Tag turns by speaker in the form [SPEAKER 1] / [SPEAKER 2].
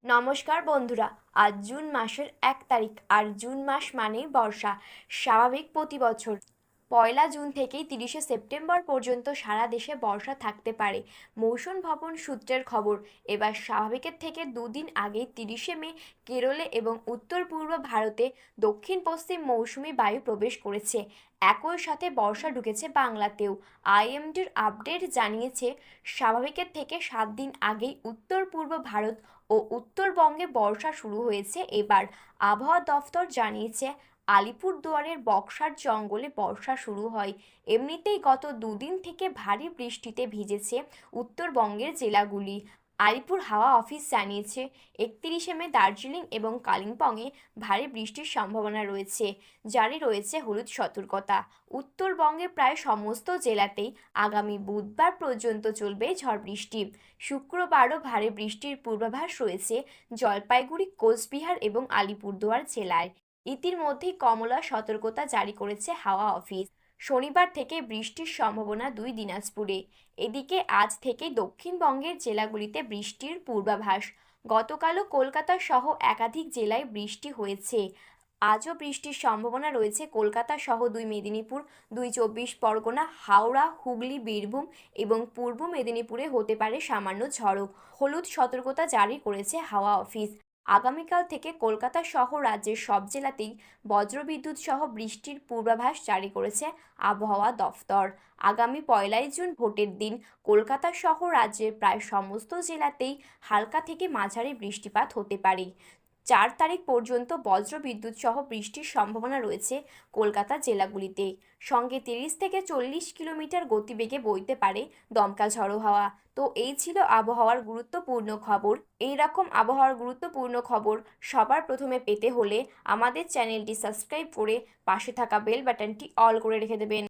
[SPEAKER 1] নমস্কার বন্ধুরা। আজ জুন মাসের 1 তারিখ, আর জুন মাস মানেই বর্ষা। স্বাভাবিক প্রতি বছর 1লা জুন থেকেই 30শে সেপ্টেম্বর পর্যন্ত সারা দেশে বর্ষা থাকতে পারে। মৌসুম ভবন সূত্রের খবর, এবার স্বাভাবিকের থেকে দুদিন আগে 30শে মে কেরলে এবং উত্তর পূর্ব ভারতে দক্ষিণ পশ্চিম মৌসুমি বায়ু প্রবেশ করেছে। একই সাথে বর্ষা ঢুকেছে বাংলাতেও। আইএমডির আপডেট জানিয়েছে, স্বাভাবিকের থেকে 7 দিন আগেই উত্তর পূর্ব ভারত ও উত্তরবঙ্গে বর্ষা শুরু হয়েছে। এবার আবহাওয়া দফতর জানিয়েছে, আলিপুরদুয়ারের বক্সার জঙ্গলে বর্ষা শুরু হয়। এমনিতেই গত দুদিন থেকে ভারী বৃষ্টিতে ভিজেছে উত্তরবঙ্গের জেলাগুলি। আলিপুর হাওয়া অফিস জানিয়েছে, 31শে মে দার্জিলিং এবং কালিম্পংয়ে ভারী বৃষ্টির সম্ভাবনা রয়েছে। জারি রয়েছে হলুদ সতর্কতা। উত্তরবঙ্গের প্রায় সমস্ত জেলাতেই আগামী বুধবার পর্যন্ত চলবে ঝড় বৃষ্টি। শুক্রবারও ভারী বৃষ্টির পূর্বাভাস রয়েছে জলপাইগুড়ি, কোচবিহার এবং আলিপুরদুয়ার জেলায়। ইতিমধ্যেই কমলা সতর্কতা জারি করেছে হাওয়া অফিস। শনিবার থেকে বৃষ্টির সম্ভাবনা 2 দিনাজপুরে। এদিকে আজ থেকে দক্ষিণবঙ্গের জেলাগুলিতে বৃষ্টির পূর্বাভাস। গতকালও কলকাতা সহ একাধিক জেলায় বৃষ্টি হয়েছে। আজও বৃষ্টির সম্ভাবনা রয়েছে কলকাতা সহ 2 মেদিনীপুর, 2 চব্বিশ পরগনা, হাওড়া, হুগলি, বীরভূম এবং পূর্ব মেদিনীপুরে হতে পারে সামান্য ঝড়ো। হলুদ সতর্কতা জারি করেছে হাওয়া অফিস। আগামীকাল থেকে কলকাতা সহ রাজ্যের সব জেলাতেই বজ্রবিদ্যুৎ সহ বৃষ্টির পূর্বাভাস জারি করেছে আবহাওয়া দফতর। আগামী 1লাই জুন ভোটের দিন কলকাতা সহ রাজ্যের প্রায় সমস্ত জেলাতেই হালকা থেকে মাঝারি বৃষ্টিপাত হতে পারে। 4 তারিখ পর্যন্ত বজ্রবিদ্যুৎ সহ বৃষ্টির সম্ভাবনা রয়েছে কলকাতা জেলাগুলিতে। সঙ্গে 30 থেকে 40 কিলোমিটার গতিবেগে বইতে পারে দমকা ঝড়ো হাওয়া। তো এই ছিল আবহাওয়ার গুরুত্বপূর্ণ খবর। এই রকম আবহাওয়ার গুরুত্বপূর্ণ খবর সবার প্রথমে পেতে হলে আমাদের চ্যানেলটি সাবস্ক্রাইব করে পাশে থাকা বেল বাটনটি অল করে রেখে দেবেন।